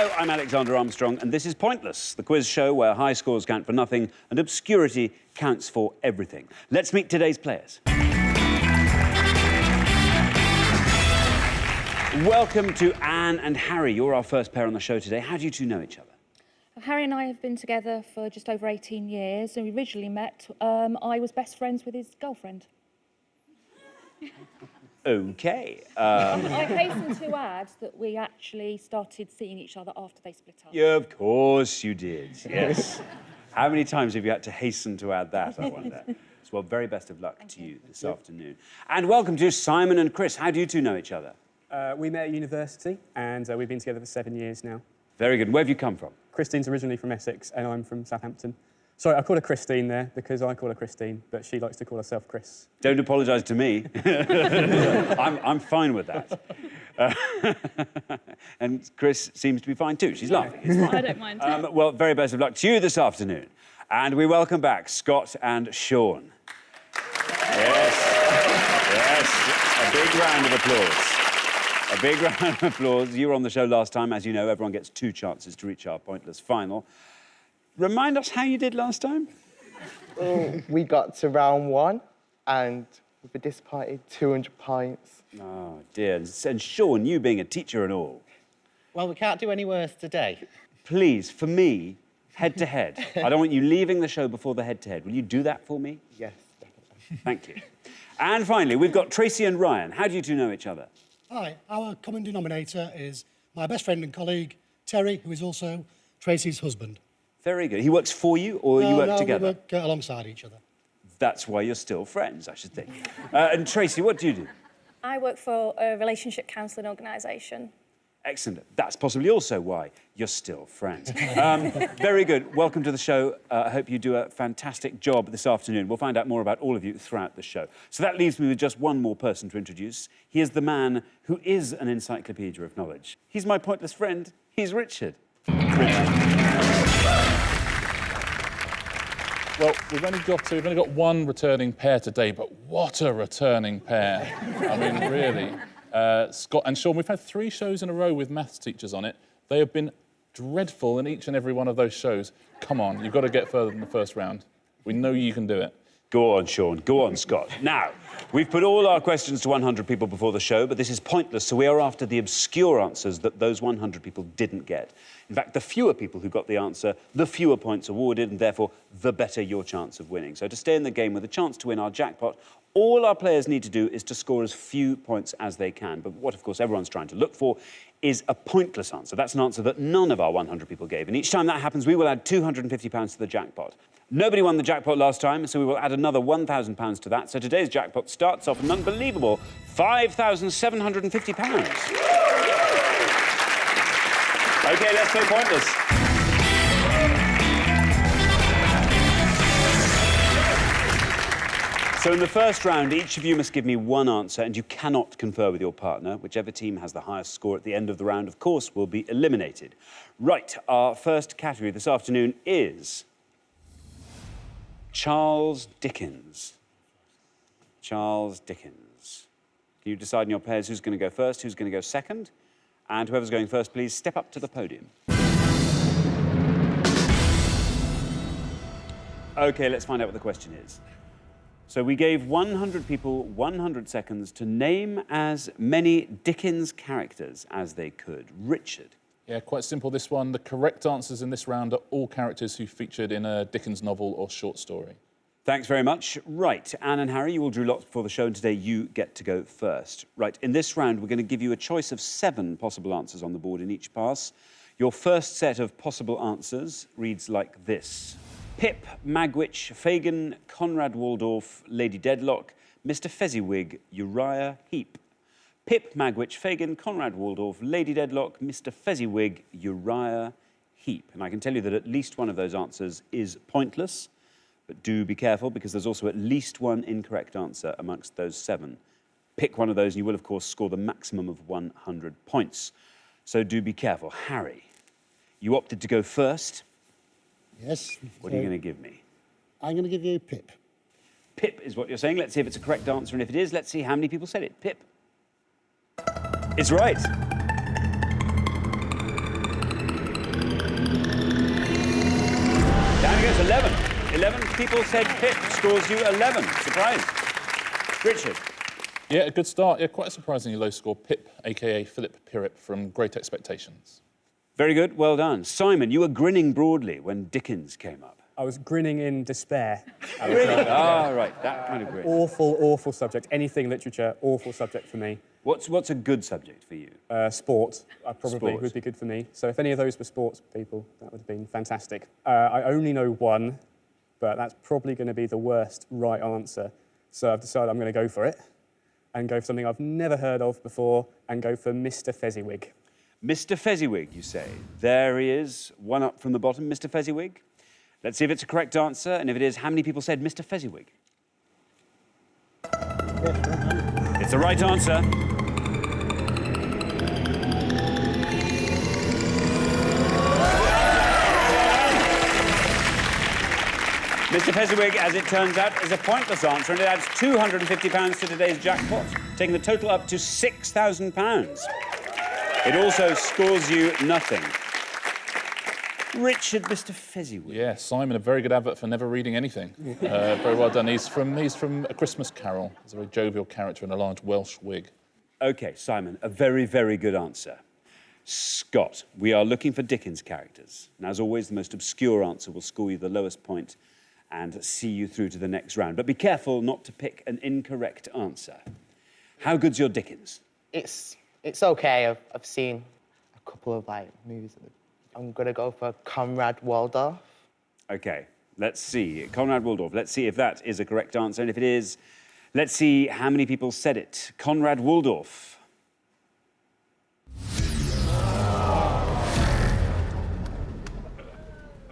Hello, I'm Alexander Armstrong, and this is Pointless, the quiz show where high scores count for nothing and obscurity counts for everything. Let's meet today's players. Welcome to Anne and Harry. You're our first pair on the show today. How do you two know each other? Harry and I have been together for just over 18 years, and we originally met. I was best friends with his girlfriend. OK. I hasten to add that we actually started seeing each other after they split up. Yeah, of course you did, yes. How many times have you had to hasten to add that, I wonder? Well, very best of luck to you this afternoon. And welcome to Simon and Chris. How do you two know each other? We met at university, and we've been together for 7 years now. Very good. Where have you come from? Christine's originally from Essex, and I'm from Southampton. Sorry, I called her Christine there because I call her Christine, but she likes to call herself Chris. Don't apologise to me. I'm fine with that. And Chris seems to be fine too. She's laughing. It's fine. I don't mind. Well, very best of luck to you this afternoon. And we welcome back Scott and Sean. Yes, a big round of applause. A big round of applause. You were on the show last time. As you know, everyone gets 2 chances to reach our Pointless final. Remind us how you did last time. Well, we got to round 1 and we were disappointed 200 points. Oh, dear. And Sean, you being a teacher and all. Well, we can't do any worse today. Please, for me, head-to-head. I don't want you leaving the show before the head-to-head. Will you do that for me? Yes, definitely. Thank you. And finally, we've got Tracy and Ryan. How do you two know each other? Hi, our common denominator is my best friend and colleague, Terry, who is also Tracy's husband. Very good. He works for you, or you work together? We work alongside each other. That's why you're still friends, I should think. And Tracy, what do you do? I work for a relationship counselling organisation. Excellent. That's possibly also why you're still friends. Very good. Welcome to the show. I hope you do a fantastic job this afternoon. We'll find out more about all of you throughout the show. So that leaves me with just one more person to introduce. He is the man who is an encyclopedia of knowledge. He's my pointless friend. He's Richard. Well, we've only got one returning pair today, but what a returning pair. I mean, really. Scott and Sean, we've had 3 shows in a row with maths teachers on it. They have been dreadful in each and every one of those shows. Come on, you've got to get further than the first round. We know you can do it. Go on, Sean. Go on, Scott. Now, we've put all our questions to 100 people before the show, but this is pointless, so we are after the obscure answers that those 100 people didn't get. In fact, the fewer people who got the answer, the fewer points awarded, and therefore, the better your chance of winning. So to stay in the game with a chance to win our jackpot, all our players need to do is to score as few points as they can. But what, of course, everyone's trying to look for is a pointless answer. That's an answer that none of our 100 people gave. And each time that happens, we will add £250 to the jackpot. Nobody won the jackpot last time, so we will add another £1,000 to that. So today's jackpot starts off an unbelievable £5,750. OK, let's play Pointless. So in the first round, each of you must give me one answer, and you cannot confer with your partner. Whichever team has the highest score at the end of the round, of course, will be eliminated. Right, our first category this afternoon is Charles Dickens. Charles Dickens. Can you decide in your pairs who's going to go first, who's going to go second? And whoever's going first, please step up to the podium. OK, let's find out what the question is. So we gave 100 people 100 seconds to name as many Dickens characters as they could. Richard. Yeah, quite simple, this one. The correct answers in this round are all characters who featured in a Dickens novel or short story. Thanks very much. Right, Anne and Harry, you all drew lots before the show, and today you get to go first. Right, in this round, we're going to give you a choice of 7 possible answers on the board in each pass. Your first set of possible answers reads like this. Pip, Magwitch, Fagin, Conrad Waldorf, Lady Dedlock, Mr. Fezziwig, Uriah Heep. Pip, Magwitch, Fagin, Conrad Waldorf, Lady Dedlock, Mr. Fezziwig, Uriah Heep. And I can tell you that at least one of those answers is pointless, but do be careful because there's also at least one incorrect answer amongst those 7. Pick one of those and you will, of course, score the maximum of 100 points. So do be careful. Harry, you opted to go first. Yes. What are you going to give me? I'm going to give you Pip. Pip is what you're saying. Let's see if it's a correct answer, and if it is, let's see how many people said it. Pip. It's right. 11. 11 people said Pip, scores you 11. Surprise. Richard. Yeah, a good start. Yeah, quite a surprisingly low score. Pip, a.k.a. Philip Pirrip from Great Expectations. Very good, well done. Simon, you were grinning broadly when Dickens came up. I was grinning in despair. Really? Right, that kind of grin. Awful, awful subject. Anything literature, awful subject for me. What's a good subject for you? Sport, probably Sport. would be good for me. So if any of those were sports people, that would have been fantastic. I only know one, but that's probably going to be the worst right answer. So I've decided I'm going to go for it and go for something I've never heard of before and go for Mr. Fezziwig. Mr. Fezziwig, you say. There he is, one up from the bottom, Mr. Fezziwig. Let's see if it's a correct answer, and if it is, how many people said Mr. Fezziwig? It's the right answer. Mr. Fezziwig, as it turns out, is a pointless answer, and it adds £250 to today's jackpot, taking the total up to £6,000. It also scores you nothing. Richard, Mr. Fezziwig. Yeah, Simon, a very good advert for never reading anything. Very well done. He's from A Christmas Carol. He's a very jovial character in a large Welsh wig. OK, Simon, a very, very good answer. Scott, we are looking for Dickens characters. And as always, the most obscure answer will score you the lowest point and see you through to the next round. But be careful not to pick an incorrect answer. How good's your Dickens? It's okay. I've seen a couple of movies. I'm gonna go for Conrad Waldorf. OK, let's see. Conrad Waldorf. Let's see if that is a correct answer. And if it is, let's see how many people said it. Conrad Waldorf.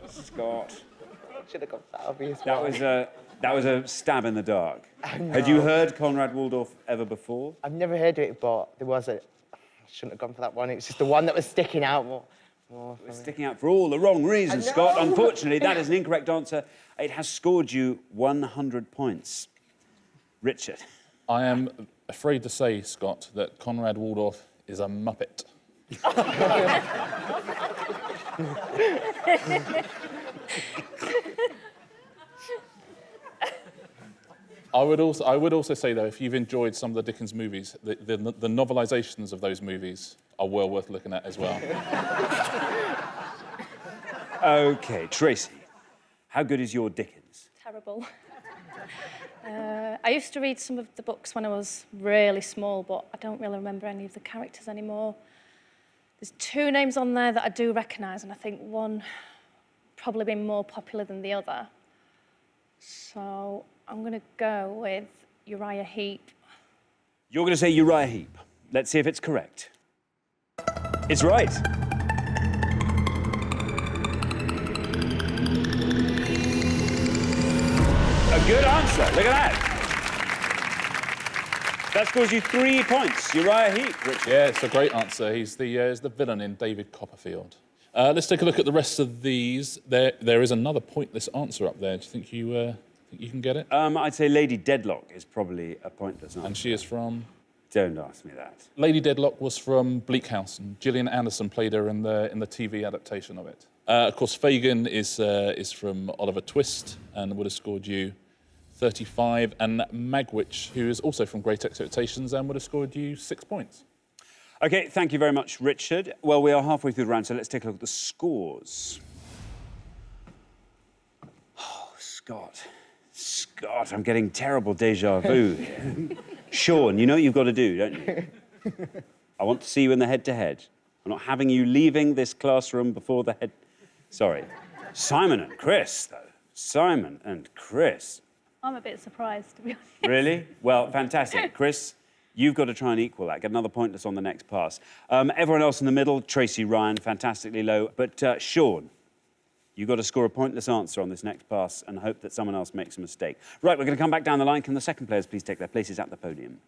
Scott. Should have gone for that obvious That one. was a stab in the dark. Had you heard Conrad Waldorf ever before? I've never heard of it, but there was I shouldn't have gone for that one. It was just the one that was sticking out more for me. Sticking out for all the wrong reasons, I know. Scott. Unfortunately, that is an incorrect answer. It has scored you 100 points. Richard. I am afraid to say, Scott, that Conrad Waldorf is a muppet. I would also say, though, if you've enjoyed some of the Dickens movies, the novelisations of those movies are well worth looking at as well. OK, Tracy, how good is your Dickens? Terrible. I used to read some of the books when I was really small, but I don't really remember any of the characters anymore. There's two names on there that I do recognise, and I think one probably been more popular than the other. So I'm going to go with Uriah Heep. You're going to say Uriah Heep. Let's see if it's correct. It's right. A good answer. Look at that. That scores you 3 points. Uriah Heep, Richard. Yeah, it's a great answer. He's the villain in David Copperfield. Let's take a look at the rest of these. There is another pointless answer up there. Do you think you can get it? I'd say Lady Deadlock is probably a pointless answer. And she is from? Don't ask me that. Lady Deadlock was from Bleak House, and Gillian Anderson played her in the TV adaptation of it. Of course, Fagin is from Oliver Twist and would have scored you 35, and Magwitch, who is also from Great Expectations, and would have scored you 6 points. OK, thank you very much, Richard. Well, we are halfway through the round, so let's take a look at the scores. Oh, Scott, I'm getting terrible déjà vu here. Sean, you know what you've got to do, don't you? I want to see you in the head-to-head. I'm not having you leaving this classroom before the head... Sorry. Simon and Chris, though. Simon and Chris. I'm a bit surprised, to be honest. Really? Well, fantastic. Chris, you've got to try and equal that. Get another pointless on the next pass. Everyone else in the middle, Tracy, Ryan, fantastically low. But Sean, you've got to score a pointless answer on this next pass and hope that someone else makes a mistake. Right, we're going to come back down the line. Can the second players please take their places at the podium?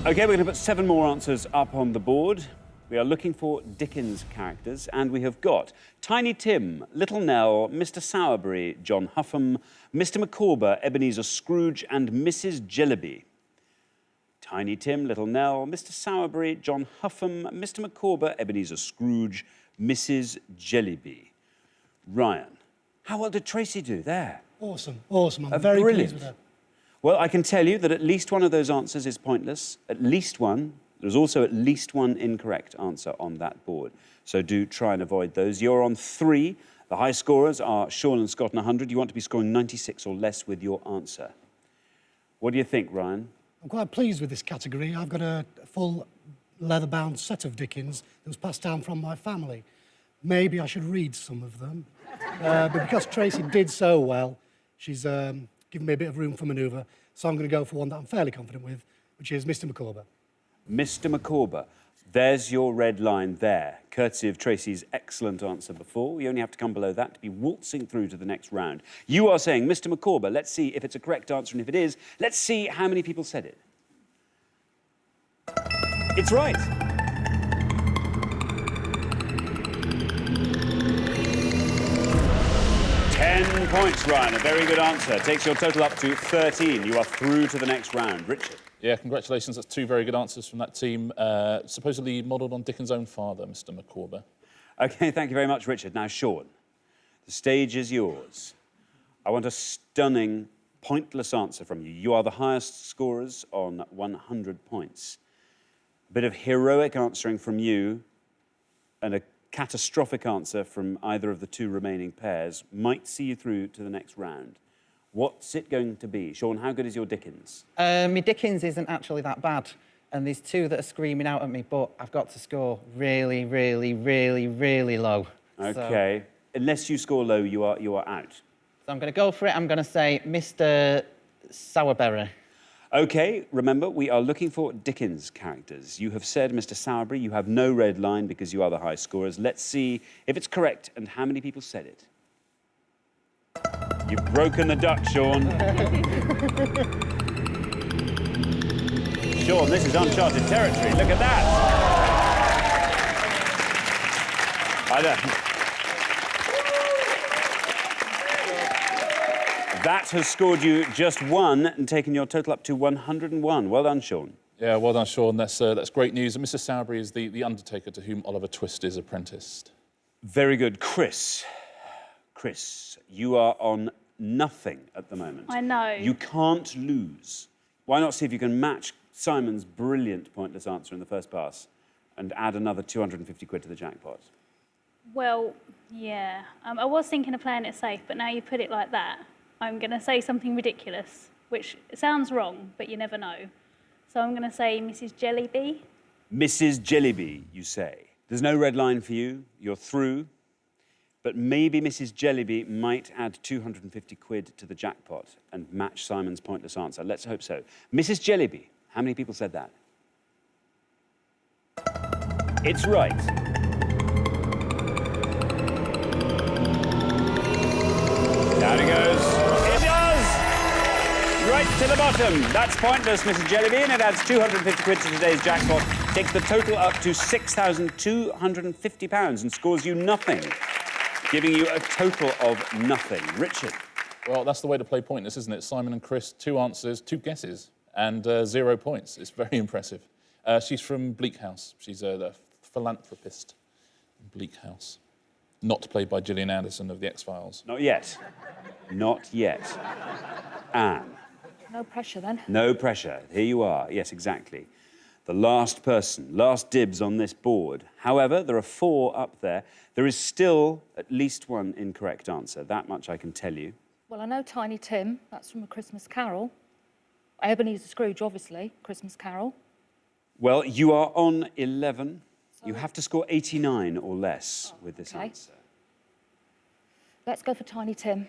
OK, we're going to put 7 more answers up on the board. We are looking for Dickens characters, and we have got Tiny Tim, Little Nell, Mr. Sowerberry, John Huffam, Mr. Micawber, Ebenezer Scrooge, and Mrs. Jellyby. Tiny Tim, Little Nell, Mr. Sowerberry, John Huffam, Mr. Micawber, Ebenezer Scrooge, Mrs. Jellyby. Ryan, how well did Tracy do there? Awesome, awesome. I'm very brilliant. pleased with her. Well, I can tell you that at least one of those answers is pointless. At least one. There's also at least one incorrect answer on that board. So do try and avoid those. You're on 3. The high scorers are Sean and Scott on 100. You want to be scoring 96 or less with your answer. What do you think, Ryan? I'm quite pleased with this category. I've got a full leather-bound set of Dickens that was passed down from my family. Maybe I should read some of them. But because Tracy did so well, she's given me a bit of room for manoeuvre. So I'm going to go for one that I'm fairly confident with, which is Mr. Micawber. Mr. Micawber. There's your red line there, courtesy of Tracy's excellent answer before. You only have to come below that to be waltzing through to the next round. You are saying Mr. Micawber. Let's see if it's a correct answer, and if it is, let's see how many people said it. It's right. £10, Ryan. A very good answer. Takes your total up to 13. You are through to the next round. Richard. Yeah, congratulations. That's 2 very good answers from that team. Supposedly modelled on Dickens' own father, Mr. Micawber. OK, thank you very much, Richard. Now, Sean, the stage is yours. I want a stunning, pointless answer from you. You are the highest scorers on 100 points. A bit of heroic answering from you and a catastrophic answer from either of the 2 remaining pairs might see you through to the next round. What's it going to be? Sean, how good is your Dickens? My Dickens isn't actually that bad, and there's 2 that are screaming out at me, but I've got to score really, really, really, really low. OK. Unless you score low, you are out. So I'm going to go for it. I'm going to say Mr. Sowerberry. OK, remember, we are looking for Dickens characters. You have said Mr. Sowerberry. You have no red line because you are the high scorers. Let's see if it's correct and how many people said it. You've broken the duck, Sean. Sean, this is uncharted territory. Look at that. That has scored you just 1 and taken your total up to 101. Well done, Sean. Yeah, well done, Sean. That's great news. And Mr. Sowerberry is the undertaker to whom Oliver Twist is apprenticed. Very good. Chris, you are on nothing at the moment. I know. You can't lose. Why not see if you can match Simon's brilliant pointless answer in the first pass and add another 250 quid to the jackpot? Well, yeah. I was thinking of playing it safe, but now you put it like that, I'm going to say something ridiculous, which sounds wrong, but you never know. So I'm going to say Mrs. Jellyby. Mrs. Jellyby, you say. There's no red line for you. You're through. But maybe Mrs. Jellyby might add 250 quid to the jackpot and match Simon's pointless answer. Let's hope so. Mrs. Jellyby, how many people said that? It's right. Down it goes. It does! Right to the bottom. That's pointless, Mrs. Jellyby, and it adds 250 quid to today's jackpot. Takes the total up to £6,250 and scores you nothing, giving you a total of nothing. Richard. Well, that's the way to play pointless, isn't it? Simon and Chris, 2 answers, 2 guesses, and 0 points. It's very impressive. She's from Bleak House. She's the philanthropist in Bleak House. Not played by Gillian Anderson of The X-Files. Not yet. Not yet. Anne. No pressure, then. No pressure. Here you are. Yes, exactly. The last person, last dibs on this board. However, there are 4 up there. There is still at least 1 incorrect answer. That much I can tell you. Well, I know Tiny Tim. That's from A Christmas Carol. Ebenezer Scrooge, obviously. Christmas Carol. Well, you are on 11. You have to score 89 or less with this answer. Let's go for Tiny Tim.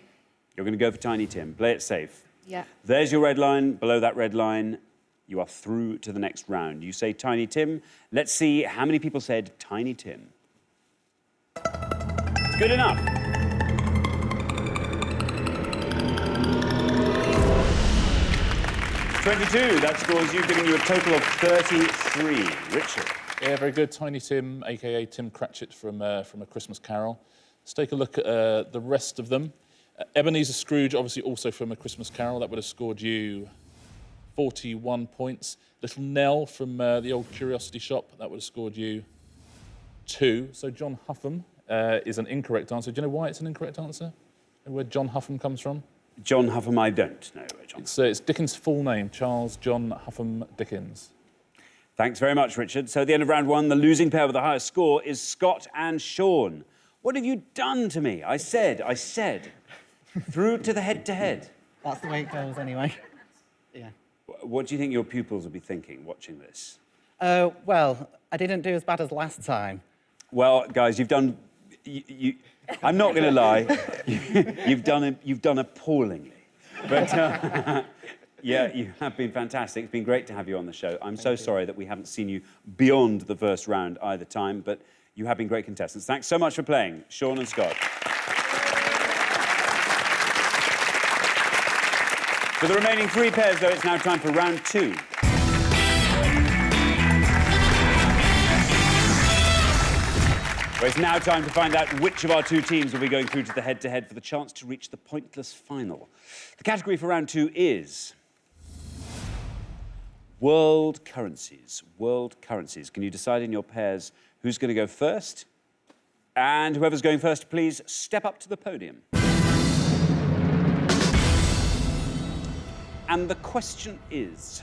You're going to go for Tiny Tim. Play it safe. Yeah. There's your red line. Below that red line, you are through to the next round. You say Tiny Tim. Let's see how many people said Tiny Tim. It's good enough. $22. That scores you, giving you a total of 33. Richard. Yeah, very good. Tiny Tim, a.k.a. Tim Cratchit from A Christmas Carol. Let's take a look at the rest of them. Ebenezer Scrooge, obviously also from A Christmas Carol. That would have scored you 41 points. Little Nell from the old curiosity shop. That would have scored you 2. So John Huffam is an incorrect answer. Do you know why it's an incorrect answer? And where John Huffam comes from? John Huffam, I don't know. John. It's Dickens' full name, Charles John Huffam Dickens. Thanks very much, Richard. So at the end of round 1, the losing pair with the highest score is Scott and Sean. What have you done to me? I said. Through to the head-to-head. That's the way it goes anyway. Yeah. What do you think your pupils will be thinking watching this? Well, I didn't do as bad as last time. Well, guys, you've done... I'm not going to lie. You've done appallingly. But, yeah, you have been fantastic. It's been great to have you on the show. I'm so sorry that we haven't seen you beyond the first round either time, but you have been great contestants. Thanks so much for playing, Sean and Scott. For the remaining 3 pairs, though, it's now time for round 2. Well, it's now time to find out which of our 2 teams will be going through to the head-to-head for the chance to reach the pointless final. The category for round 2 is world currencies. World currencies. Can you decide in your pairs who's going to go first? And whoever's going first, please step up to the podium. And the question is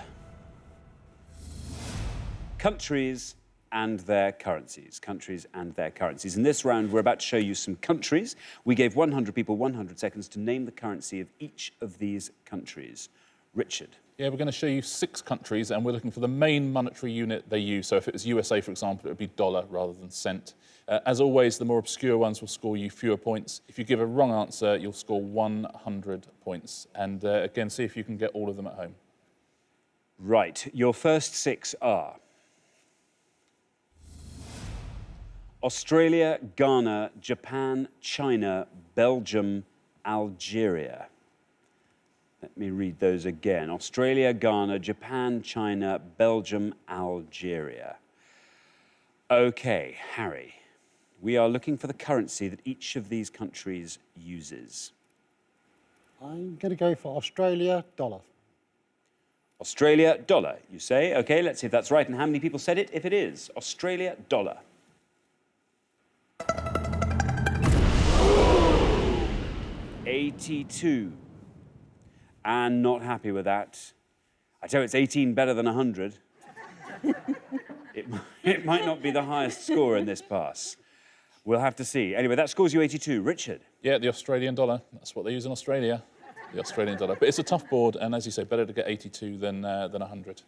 countries and their currencies. Countries and their currencies. In this round, we're about to show you some countries. We gave 100 people 100 seconds to name the currency of each of these countries. Richard. Yeah, we're going to show you 6 countries, and we're looking for the main monetary unit they use. So if it was USA, for example, it would be dollar rather than cent. As always, the more obscure ones will score you fewer points. If you give a wrong answer, you'll score 100 points. And again, see if you can get all of them at home. Right. Your first 6 are Australia, Ghana, Japan, China, Belgium, Algeria. Let me read those again. Australia, Ghana, Japan, China, Belgium, Algeria. OK, Harry, we are looking for the currency that each of these countries uses. I'm going to go for Australia, dollar. Australia, dollar, you say? OK, let's see if that's right. And how many people said it? If it is, Australia, dollar. 82. And not happy with that. I tell you, it's 18 better than 100. It might not be the highest score in this pass. We'll have to see. Anyway, that scores you 82. Richard? Yeah, the Australian dollar. That's what they use in Australia, the Australian dollar. But it's a tough board, and as you say, better to get 82 than 100.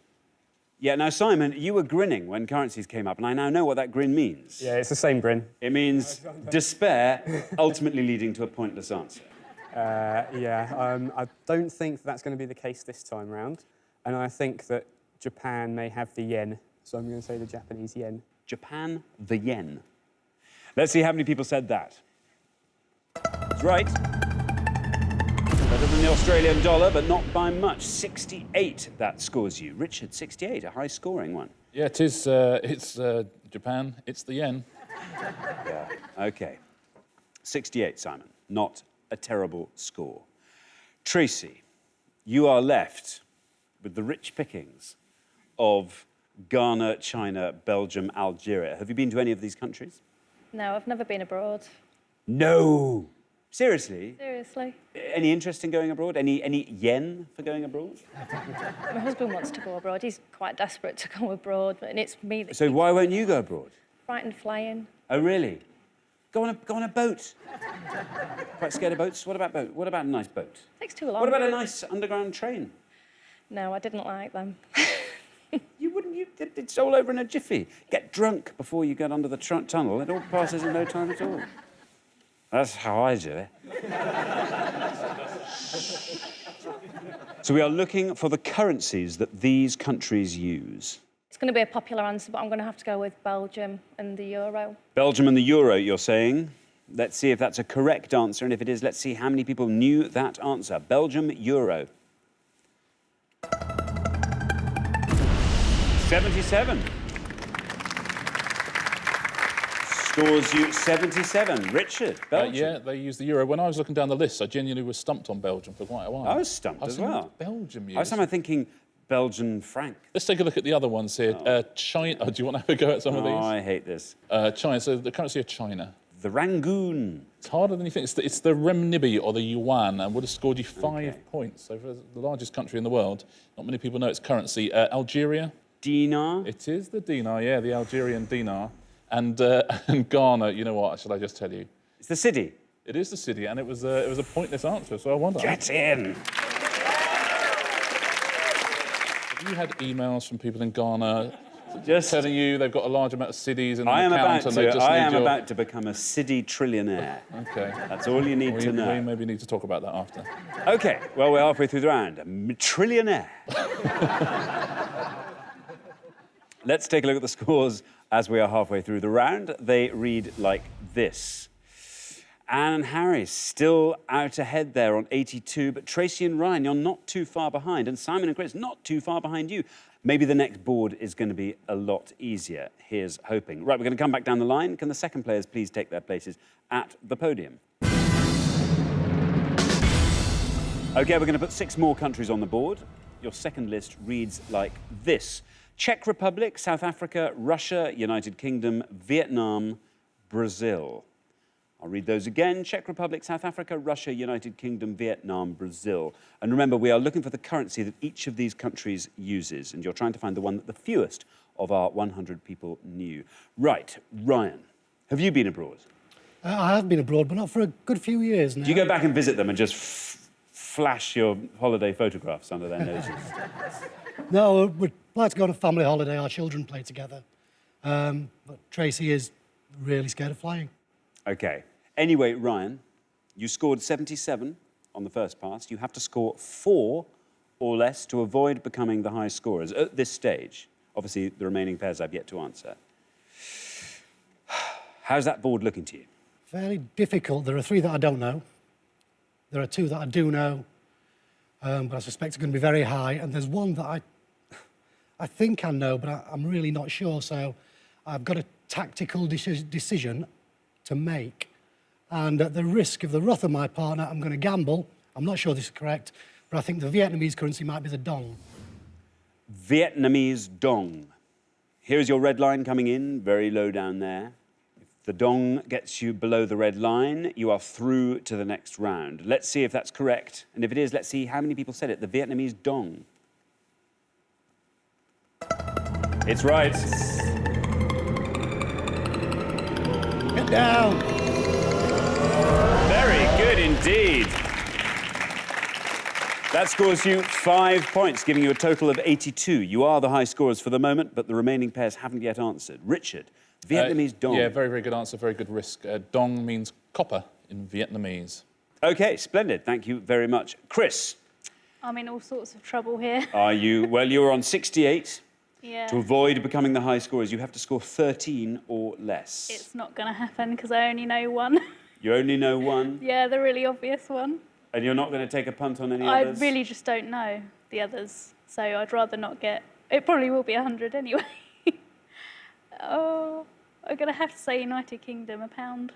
Yeah, now, Simon, you were grinning when currencies came up, and I now know what that grin means. Yeah, it's the same grin. It means despair, ultimately leading to a pointless answer. I don't think that's going to be the case this time round. And I think that Japan may have the yen, so I'm going to say the Japanese yen. Japan, the yen. Let's see how many people said that. That's right. Better than the Australian dollar, but not by much. 68, that scores you. Richard, 68, a high-scoring one. Yeah, it is. It's Japan. It's the yen. Yeah, OK. 68, Simon. Not a terrible score. Tracy, you are left with the rich pickings of Ghana, China, Belgium, Algeria. Have you been to any of these countries? No, I've never been abroad. No! Seriously? Seriously. Any interest in going abroad? Any yen for going abroad? My husband wants to go abroad. He's quite desperate to go abroad, and it's me that So why won't you go abroad? frightened flying. Oh, really? Go on a boat. Quite scared of boats? What about boat? What about a nice boat? Takes too long. What about a nice underground train? No, I didn't like them. You wouldn't. It's all over in a jiffy. Get drunk before you get under the tunnel. It all passes in no time at all. That's how I do it. So we are looking for the currencies that these countries use. It's going to be a popular answer, but I'm going to have to go with Belgium and the euro. Belgium and the euro, you're saying? Let's see if that's a correct answer, and if it is, let's see how many people knew that answer. Belgium, euro. 77. Scores you 77. Richard, Belgium. Yeah, they use the euro. When I was looking down the list, I genuinely was stumped on Belgium for quite a while. I was stumped as well. Belgium used. I was somehow thinking Belgian franc. Let's take a look at the other ones here. China. Do you want to have a go at some of these? I hate this. China. So the currency of China. The Rangoon. It's harder than you think. It's the renminbi or the yuan, and would have scored you 5 points. So for the largest country in the world, not many people know its currency. Algeria. Dinar. It is the dinar, yeah, the Algerian dinar. And Ghana, you know what, shall I just tell you? It's the city. It is the city, and it was a pointless answer, so I wonder. Get in. Have you had emails from people in Ghana Just telling you they've got a large amount of cities in the I am account and they just I need am your... about to become a city trillionaire. Okay. That's all you need to know. We maybe need to talk about that after. Okay, well, we're halfway through the round. A trillionaire. Let's take a look at the scores as we are halfway through the round. They read like this. Anne and Harry still out ahead there on 82, but Tracy and Ryan, you're not too far behind, and Simon and Chris, not too far behind you. Maybe the next board is going to be a lot easier. Here's hoping. Right, we're going to come back down the line. Can the second players please take their places at the podium? OK, we're going to put 6 more countries on the board. Your second list reads like this. Czech Republic, South Africa, Russia, United Kingdom, Vietnam, Brazil. I'll read those again. Czech Republic, South Africa, Russia, United Kingdom, Vietnam, Brazil. And remember, we are looking for the currency that each of these countries uses, and you're trying to find the one that the fewest of our 100 people knew. Right, Ryan, have you been abroad? I have been abroad, but not for a good few years now. Do you go back and visit them and just flash your holiday photographs under their noses? No, we'd like to go on a family holiday. Our children play together. But Tracy is really scared of flying. OK. Anyway, Ryan, you scored 77 on the first pass. You have to score 4 or less to avoid becoming the high scorers at this stage. Obviously, the remaining pairs I've yet to answer. How's that board looking to you? Fairly difficult. There are 3 that I don't know. There are 2 that I do know, but I suspect it's going to be very high. And there's one that I think I know, but I'm really not sure. So I've got a tactical decision to make. And at the risk of the wrath of my partner, I'm going to gamble. I'm not sure this is correct, but I think the Vietnamese currency might be the dong. Vietnamese dong. Here's your red line coming in, very low down there. If the dong gets you below the red line, you are through to the next round. Let's see if that's correct. And if it is, let's see how many people said it. The Vietnamese dong. It's right. Get down! Very good indeed. That scores you 5 points, giving you a total of 82. You are the high scorers for the moment, but the remaining pairs haven't yet answered. Richard, Vietnamese dong. Yeah, very, very good answer, very good risk. Dong means copper in Vietnamese. OK, splendid. Thank you very much. Chris. I'm in all sorts of trouble here. Are you? Well, you're on 68. Yeah. To avoid becoming the high scorers, you have to score 13 or less. It's not going to happen because I only know one. You only know one? Yeah, the really obvious one. And you're not going to take a punt on any I others? really just don't know the others, so I'd rather not get... It probably will be 100 anyway. Oh, I'm going to have to say United Kingdom, the pound.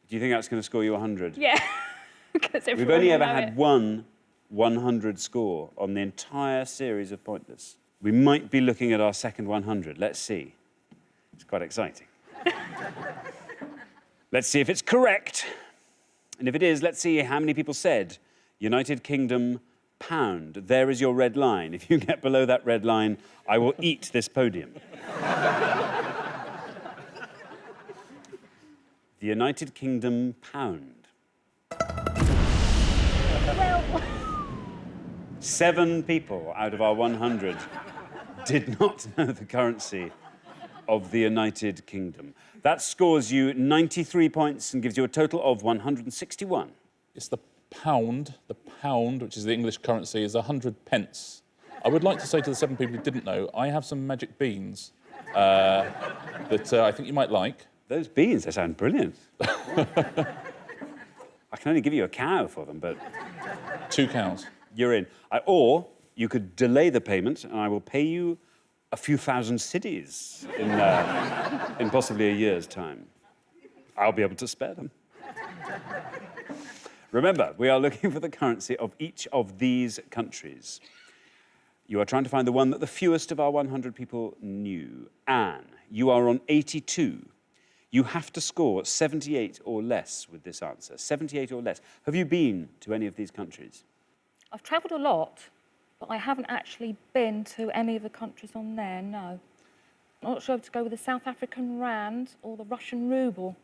Do you think that's going to score you 100? Yeah. We've only ever had one 100 score on the entire series of Pointless. We might be looking at our second 100. Let's see. It's quite exciting. Let's see if it's correct. And if it is, let's see how many people said United Kingdom pound. There is your red line. If you get below that red line, I will eat this podium. The United Kingdom pound. Well... 7 people out of our 100 did not know the currency of the United Kingdom. That scores you 93 points and gives you a total of 161. It's the pound. The pound, which is the English currency, is 100 pence. I would like to say to the 7 people who didn't know, I have some magic beans that I think you might like. Those beans, they sound brilliant. I can only give you a cow for them, but... 2 cows. You're in. Or you could delay the payment and I will pay you a few thousand cities in possibly a year's time. I'll be able to spare them. Remember, we are looking for the currency of each of these countries. You are trying to find the one that the fewest of our 100 people knew. Anne, you are on 82. You have to score 78 or less with this answer. 78 or less. Have you been to any of these countries? I've travelled a lot, but I haven't actually been to any of the countries on there, no. I'm not sure if to go with the South African rand or the Russian ruble.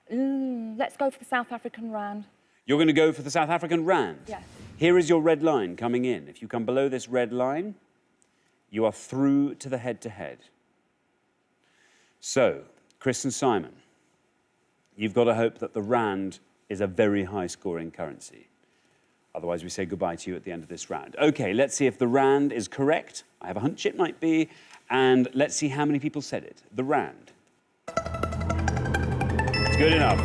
Let's go for the South African rand. You're going to go for the South African rand? Yes. Here is your red line coming in. If you come below this red line, you are through to the head-to-head. So, Chris and Simon, you've got to hope that the rand is a very high-scoring currency. Otherwise, we say goodbye to you at the end of this round. OK, let's see if the rand is correct. I have a hunch it might be. And let's see how many people said it. The rand. It's good enough.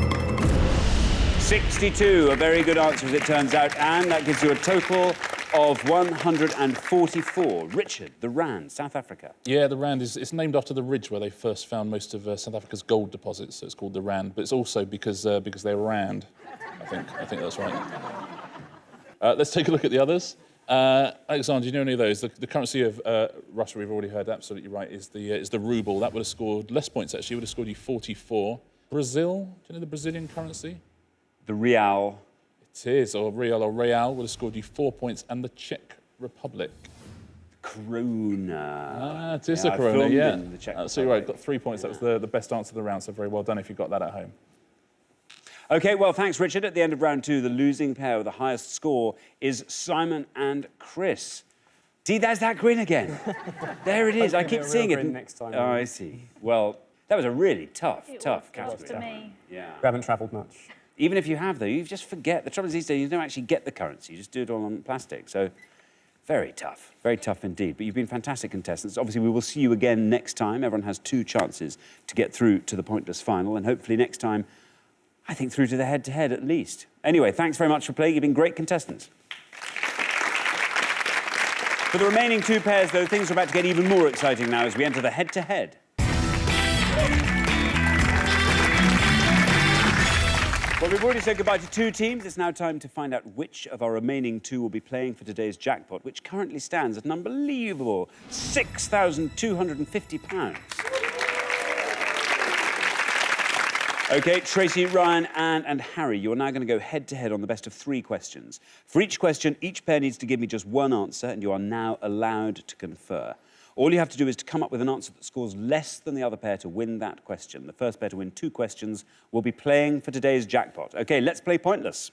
62, a very good answer as it turns out, and that gives you a total of 144. Richard, the rand, South Africa. Yeah, the rand it's named after the ridge where they first found most of South Africa's gold deposits, so it's called the rand. But it's also because they're rand. I think that's right. Let's take a look at the others. Alexander, do you know any of those? The currency of Russia, we've already heard, absolutely right, is the ruble. That would have scored less points, actually. It would have scored you 44. Brazil, do you know the Brazilian currency? The real. It is, or real would have scored you 4 points. And the Czech Republic. Krona. It is a krona, yeah. In the Czech So you're right, got 3 points. That was the best answer of the round, so very well done if you got that at home. OK, well, thanks, Richard. At the end of round two, the losing pair with the highest score is Simon and Chris. See, there's that grin again. There it is. I keep seeing it. Next time. Oh, I see. Well, that was a really tough category. To me. Yeah. We haven't travelled much. Even if you have, though, you just forget. The trouble is these days, you don't actually get the currency. You just do it all on plastic. So, very tough indeed. But you've been fantastic contestants. Obviously, we will see you again next time. Everyone has 2 chances to get through to the pointless final. And hopefully next time, I think through to the head-to-head at least. Anyway, thanks very much for playing. You've been great contestants. For the remaining 2 pairs, though, things are about to get even more exciting now as we enter the head-to-head. Well, we've already said goodbye to 2 teams. It's now time to find out which of our remaining 2 will be playing for today's jackpot, which currently stands at an unbelievable £6,250. OK, Tracy, Ryan, Anne and Harry, you're now going to go head-to-head on the best of 3 questions. For each question, each pair needs to give me just one answer, and you are now allowed to confer. All you have to do is to come up with an answer that scores less than the other pair to win that question. The first pair to win 2 questions will be playing for today's jackpot. OK, let's play Pointless.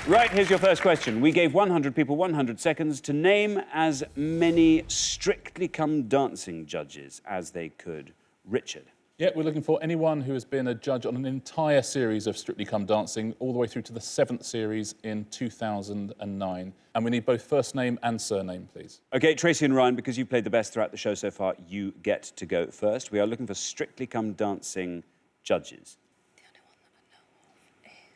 Right, here's your first question. We gave 100 people 100 seconds to name as many Strictly Come Dancing judges as they could. Richard. Yeah, we're looking for anyone who has been a judge on an entire series of Strictly Come Dancing, all the way through to the 7th series in 2009. And we need both first name and surname, please. OK, Tracy and Ryan, because you've played the best throughout the show so far, you get to go first. We are looking for Strictly Come Dancing judges. The only one that I know of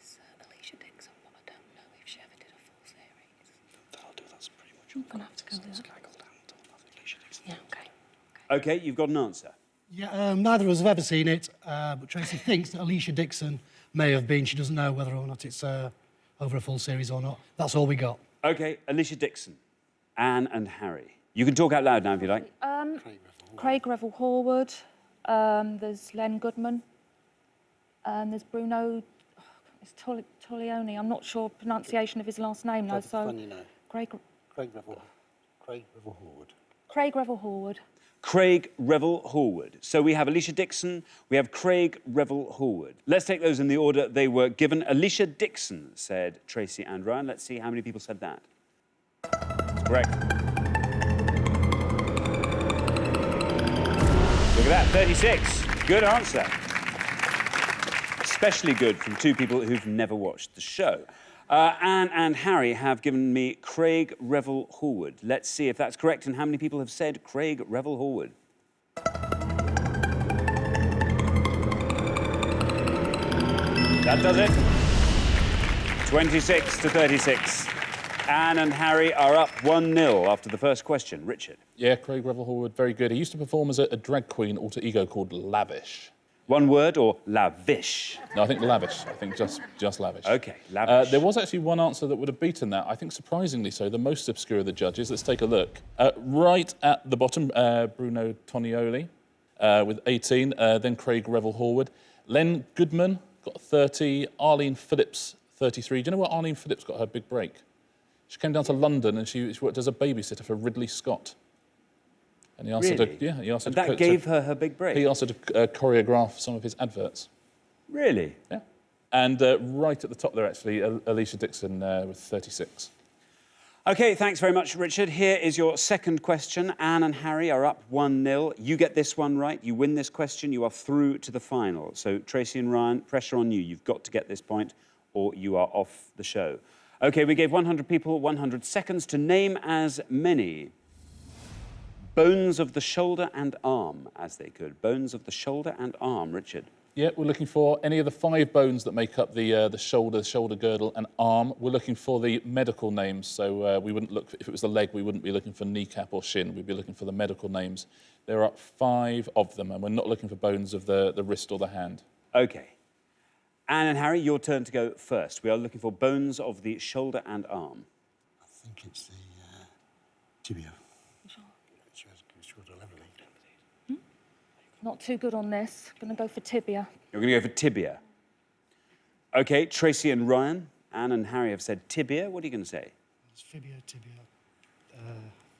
is Alicia Dixon, but I don't know if she ever did a full series. That'll do, that's pretty much I'm going to have to go with that. Yeah, OK. OK, you've got an answer. Yeah, neither of us have ever seen it, but Tracy thinks that Alicia Dixon may have been. She doesn't know whether or not it's over a full series or not. That's all we got. OK, Alicia Dixon, Anne and Harry. You can talk out loud now if you like. Craig Revel Horwood. There's Len Goodman. And there's Bruno... it's Toglioni. I'm not sure pronunciation of his last name, though, so... Fun, you know. Craig Revel Horwood. Craig Revel Horwood. Craig Revel Horwood. So we have Alicia Dixon, we have Craig Revel Horwood. Let's take those in the order they were given. Alicia Dixon, said Tracy and Ryan. Let's see how many people said that. That's correct. Look at that, 36. Good answer. Especially good from 2 people who've never watched the show. Anne and Harry have given me Craig Revel Horwood. Let's see if that's correct and how many people have said Craig Revel Horwood. That does it. 26 to 36. Anne and Harry are up 1-0 after the first question. Richard. Yeah, Craig Revel Horwood, very good. He used to perform as a drag queen alter ego called Lavish. One word or lavish? No, I think lavish. I think just lavish. OK, lavish. There was actually one answer that would have beaten that. I think surprisingly so, the most obscure of the judges. Let's take a look. Right at the bottom, Bruno Tonioli with 18, then Craig Revel-Horwood. Len Goodman got 30, Arlene Phillips, 33. Do you know where Arlene Phillips got her big break? She came down to London and she worked as a babysitter for Ridley Scott. And he asked her to, Really? he asked her And to that gave her big break? He asked her to choreograph some of his adverts. Really? Yeah. And right at the top there, actually, Alicia Dixon with 36. OK, thanks very much, Richard. Here is your second question. Anne and Harry are up 1-0. You get this one right, you win this question, you are through to the final. So, Tracy and Ryan, pressure on you. You've got to get this point or you are off the show. OK, we gave 100 people 100 seconds to name as many bones of the shoulder and arm as they could. Bones of the shoulder and arm. Richard. Yeah, we're looking for any of the 5 bones that make up the shoulder girdle and arm. We're looking for the medical names, so we wouldn't look, if it was the leg, we wouldn't be looking for kneecap or shin. We'd be looking for the medical names. There are 5 of them, and we're not looking for bones of the wrist or the hand. OK. Anne and Harry, your turn to go first. We are looking for bones of the shoulder and arm. I think it's the tibia. Not too good on this. Going to go for tibia. You're going to go for tibia. OK, Tracy and Ryan. Anne and Harry have said tibia. What are you going to say? It's fibia, tibia.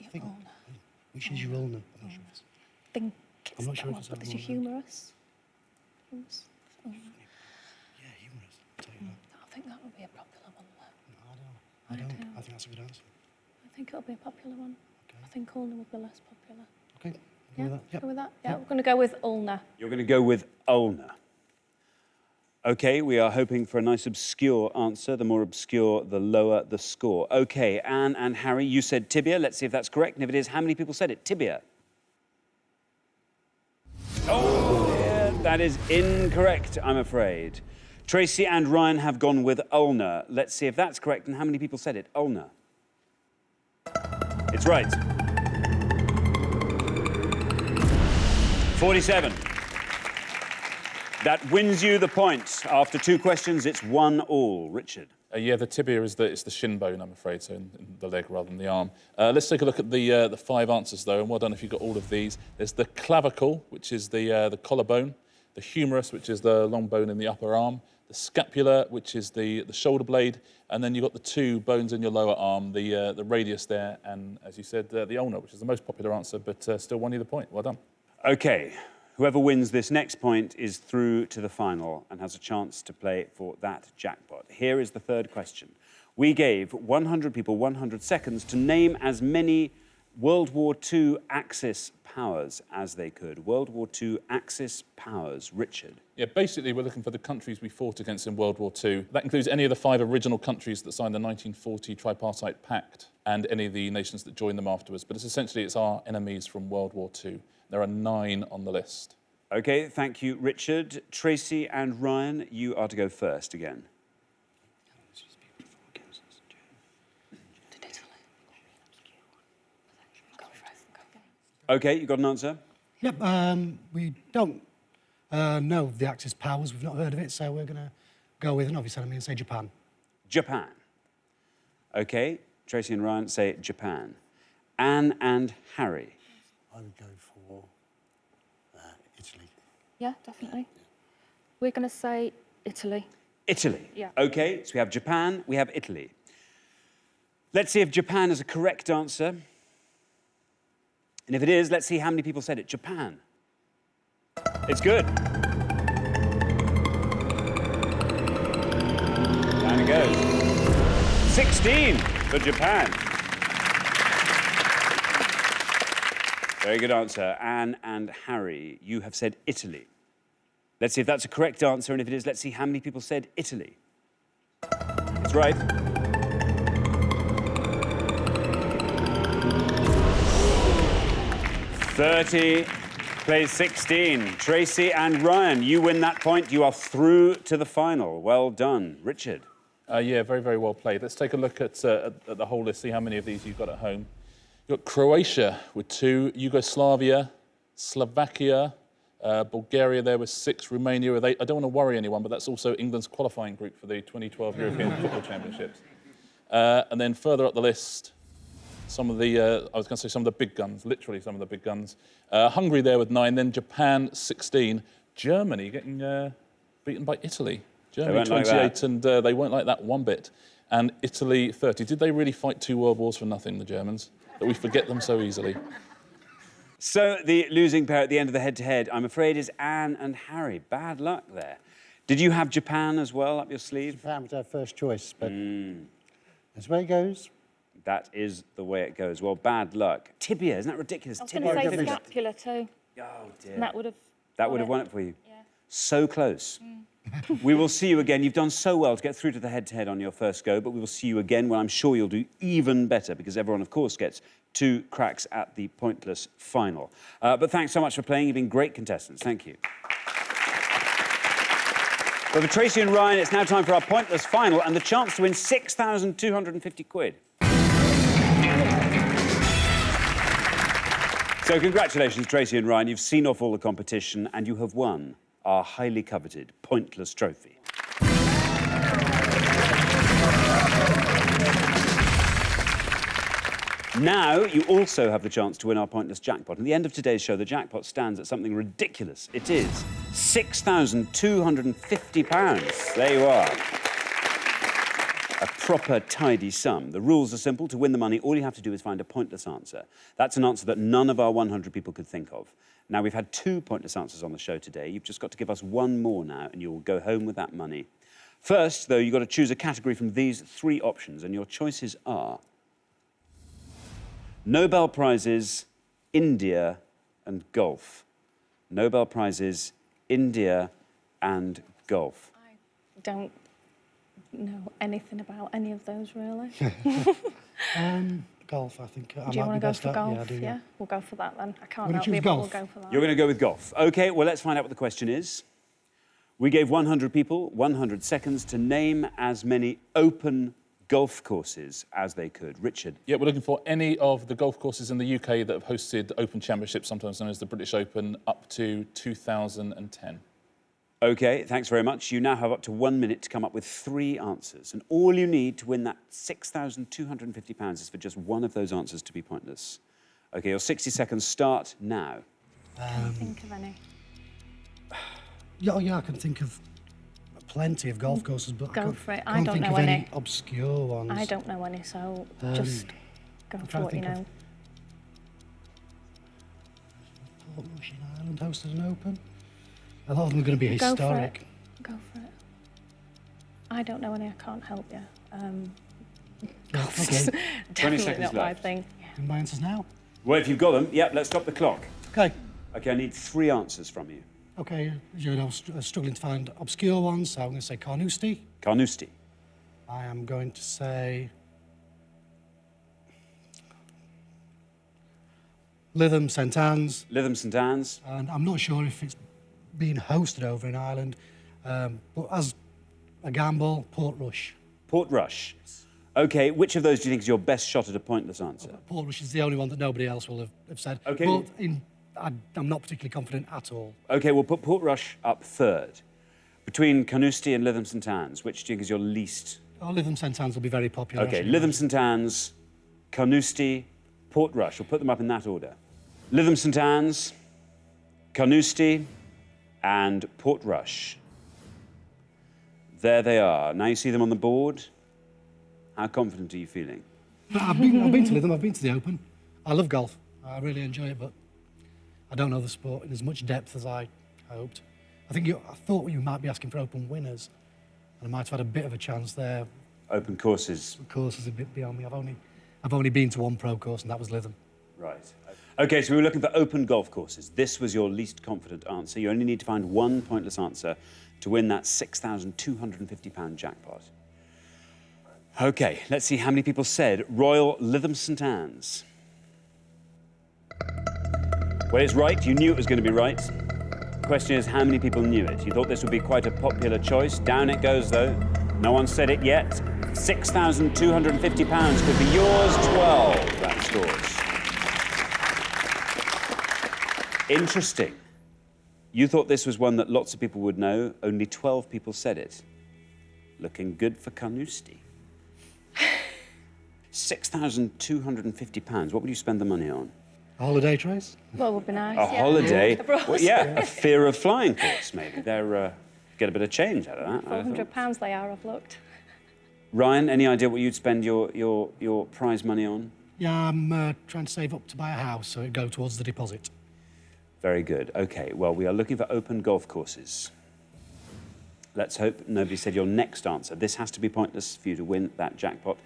I think, which is your ulna? I'm not sure if it's... Think it's I'm not that sure if one, it's but that there's a one. humerus. Yeah, humerus. I'll tell you that. I think that would be a popular one. I don't. I think that's a good answer. I think it'll be a popular one. Okay. I think ulna would be less popular. Okay. Yeah, With that. Yep. go with that. Yeah, we're going to go with ulna. You're going to go with ulna. OK, we are hoping for a nice obscure answer. The more obscure, the lower the score. OK, Anne and Harry, you said tibia. Let's see if that's correct. And if it is, how many people said it? Tibia. Oh, dear. That is incorrect, I'm afraid. Tracy and Ryan have gone with ulna. Let's see if that's correct. And how many people said it? Ulna. It's right. 47. That wins you the point. After 2 questions, it's 1-1. Richard. Yeah, the tibia is the shin bone, I'm afraid, so in the leg rather than the arm. Let's take a look at the 5 answers, though, and well done if you got all of these. There's the clavicle, which is the collarbone, the humerus, which is the long bone in the upper arm, the scapula, which is the shoulder blade, and then you've got the 2 bones in your lower arm, the radius there, and, as you said, the ulna, which is the most popular answer, but still won you the point. Well done. OK, whoever wins this next point is through to the final and has a chance to play for that jackpot. Here is the third question. We gave 100 people 100 seconds to name as many World War II Axis powers as they could. World War II Axis powers. Richard. Yeah, basically, we're looking for the countries we fought against in World War II. That includes any of the 5 original countries that signed the 1940 Tripartite Pact and any of the nations that joined them afterwards. But it's our enemies from World War II. There are 9 on the list. OK, thank you, Richard. Tracy and Ryan, you are to go first again. OK, you got an answer? Yep. We don't know the Axis powers. We've not heard of it, so we're going to go with, and obviously, I'm going to say Japan. Japan. OK, Tracy and Ryan say Japan. Anne and Harry. I would go for Italy. Yeah, definitely. We're going to say Italy. Italy. Yeah. OK, so we have Japan, we have Italy. Let's see if Japan is a correct answer. And if it is, let's see how many people said it. Japan. It's good. Down it goes. 16 for Japan. Very good answer. Anne and Harry, you have said Italy. Let's see if that's a correct answer, and if it is, let's see how many people said Italy. It's right. "30" plays 16. Tracy and Ryan, you win that point. You are through to the final. Well done. Richard. Yeah, very, very well played. Let's take a look at the whole list, see how many of these you've got at home. You've got Croatia with 2, Yugoslavia, Slovakia, Bulgaria there was 6. Romania with 8. I don't want to worry anyone, but that's also England's qualifying group for the 2012 European Football Championships. And then further up the list, some of the, I was going to say some of the big guns, literally some of the big guns. Hungary there with 9, then Japan 16. Germany getting beaten by Italy. Germany 28, and they weren't like that one bit. And Italy 30. Did they really fight 2 world wars for nothing, the Germans? That we forget them so easily. So the losing pair at the end of the head-to-head, I'm afraid, is Anne and Harry. Bad luck there. Did you have Japan as well up your sleeve? Japan was our first choice, but that's the way it goes. That is the way it goes. Well, bad luck. Tibia, isn't that ridiculous? I was going to say scapula too. Oh, dear. And that would have... That would have won it for you. Yeah. So close. We will see you again. You've done so well to get through to the head-to-head on your first go, but we will see you again when I'm sure you'll do even better, because everyone, of course, gets 2 cracks at the pointless final. But thanks so much for playing. You've been great contestants. Thank you. Well, for Tracy and Ryan, it's now time for our pointless final and the chance to win 6,250 quid. So congratulations, Tracy and Ryan. You've seen off all the competition and you have won our highly coveted pointless trophy. Now, you also have the chance to win our pointless jackpot. At the end of today's show, the jackpot stands at something ridiculous. It is £6,250. There you are. A proper, tidy sum. The rules are simple. To win the money, all you have to do is find a pointless answer. That's an answer that none of our 100 people could think of. Now, we've had 2 pointless answers on the show today. You've just got to give us 1 more now, and you'll go home with that money. First, though, you've got to choose a category from these 3 options, and your choices are Nobel Prizes, India, and golf. Nobel Prizes, India, and golf. I don't know anything about any of those, really. Golf, I think. Do you want to go for golf? Yeah, I do, yeah, we'll go for that then. I can't We're gonna help you, choose but we'll golf. go for that. You're going to go with golf. OK, well, let's find out what the question is. We gave 100 people 100 seconds to name as many open golf courses as they could. Richard? Yeah, we're looking for any of the golf courses in the UK that have hosted Open Championships, sometimes known as the British Open, up to 2010. OK, thanks very much. You now have up to 1 minute to come up with 3 answers. And all you need to win that £6,250 is for just one of those answers to be pointless. OK, your 60 seconds start now. Can you think of any? Yeah, I can think of plenty of golf courses, but Go I for it. can't I don't think know of any any. obscure ones. I don't know any, so just go for trying to what you think of- know. Portrush in Ireland hosted an Open. A lot of them are going to be Go for it. historic. Go for it. I don't know any. I can't help you. Okay. Definitely seconds not my left. thing. Give my answers now. Well, if you've got them, yep, let's stop the clock. Okay. OK, I need 3 answers from you. Okay, you know, I was struggling to find obscure ones, so I'm going to say Carnoustie. Carnoustie. I am going to say Lytham St Anne's, Lytham St Anne's. and I'm not sure if it's being hosted over in Ireland, but as a gamble, Portrush. Portrush. OK, which of those do you think is your best shot at a pointless answer? Portrush is the only one that nobody else will have said. Okay. But I'm not particularly confident at all. OK, we'll put Portrush up 3rd. Between Carnoustie and Lytham St Anne's, which do you think is your least... Oh, Lytham St Anne's will be very popular. OK, actually. Lytham St Anne's, Carnoustie, Portrush. We'll put them up in that order. Lytham St Anne's, Carnoustie, and Portrush. There they are. Now you see them on the board. How confident are you feeling? I've been to Lytham, I've been to the Open. I love golf. I really enjoy it, but I don't know the sport in as much depth as I hoped. I thought you might be asking for Open winners, and I might have had a bit of a chance there. Open courses. The course is a bit beyond me. I've only been to one pro course, and that was Lytham. Right. OK, so we were looking for open golf courses. This was your least confident answer. You only need to find 1 pointless answer to win that £6,250 jackpot. OK, let's see how many people said Royal Lytham St Anne's. Well, it's right. You knew it was going to be right. The question is, how many people knew it? You thought this would be quite a popular choice. Down it goes, though. No one said it yet. £6,250 could be yours. 12, that scores. Interesting. You thought this was one that lots of people would know. Only 12 people said it. Looking good for Carnoustie. £6,250. What would you spend the money on? A holiday, Trace? Well, would be nice. A holiday? Abroad. Well, yeah, a fear of flying course, maybe. They're get a bit of change out of that. I thought. £400 they are, I've looked. Ryan, any idea what you'd spend your prize money on? Yeah, I'm trying to save up to buy a house, so it'd go towards the deposit. Very good. OK, well, we are looking for open golf courses. Let's hope nobody said your next answer. This has to be pointless for you to win that jackpot.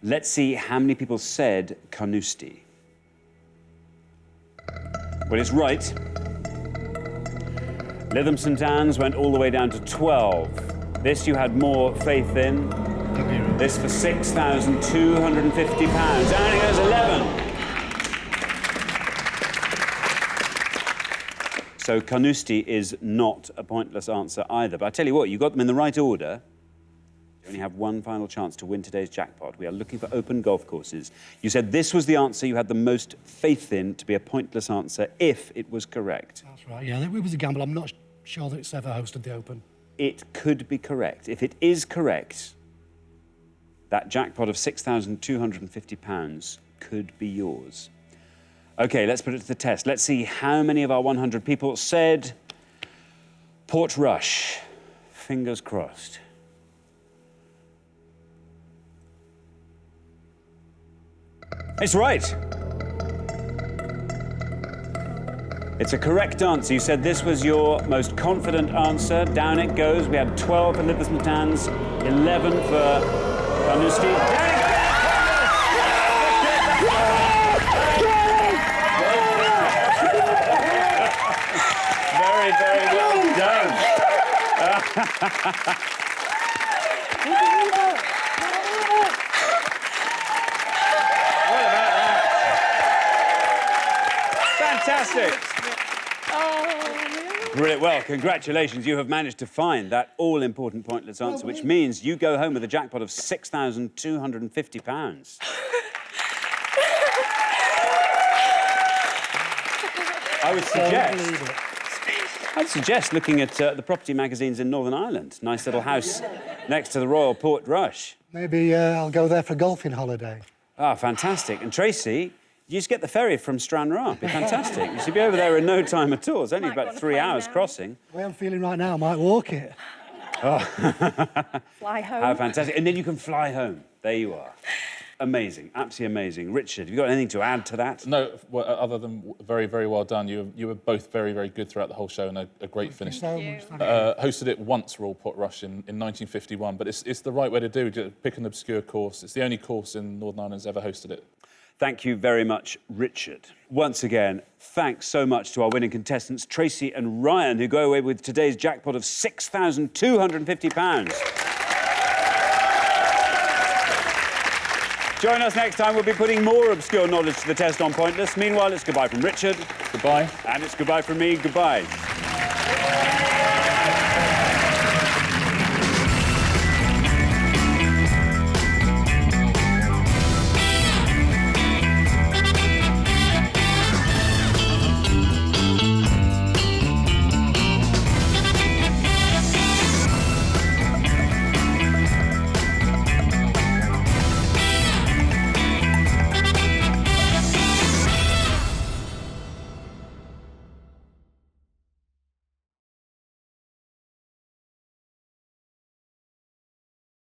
Let's see how many people said Carnoustie. Well, it's right. Lytham St Anne's went all the way down to 12. This you had more faith in. This for £6,250. Down it goes 11. So Carnoustie is not a pointless answer either. But I tell you what, you got them in the right order. You only have one final chance to win today's jackpot. We are looking for open golf courses. You said this was the answer you had the most faith in to be a pointless answer if it was correct. That's right, yeah, it was a gamble. I'm not sure that it's ever hosted the Open. It could be correct. If it is correct, that jackpot of £6,250 could be yours. OK, let's put it to the test. Let's see how many of our 100 people said Portrush. Fingers crossed. It's right. It's a correct answer. You said this was your most confident answer. Down it goes. We had 12 for Lytham St Anne's, 11 for Carnoustie. Down it goes! Very, very well done. What about that? Fantastic. Brilliant. Well, congratulations. You have managed to find that all-important pointless answer, which means you go home with a jackpot of £6,250. I'd suggest looking at the property magazines in Northern Ireland. Nice little house next to the Royal Portrush. Maybe I'll go there for a golfing holiday. Ah, fantastic. And Tracy, you just get the ferry from Stranraer. It'd be fantastic. You should be over there in no time at all. It's only about 3 hours crossing. The way I'm feeling right now, I might walk it. Oh. Fly home. How fantastic. And then you can fly home. There you are. Amazing. Absolutely amazing. Richard, have you got anything to add to that? No, well, other than very, very well done. You were both very, very good throughout the whole show and a great finish. Thank you so much. Hosted it once, Royal Portrush, in 1951, but it's the right way to do. Just pick an obscure course. It's the only course in Northern Ireland that's ever hosted it. Thank you very much, Richard. Once again, thanks so much to our winning contestants, Tracy and Ryan, who go away with today's jackpot of £6,250. Join us next time. We'll be putting more obscure knowledge to the test on Pointless. Meanwhile, it's goodbye from Richard. Goodbye. And it's goodbye from me. Goodbye.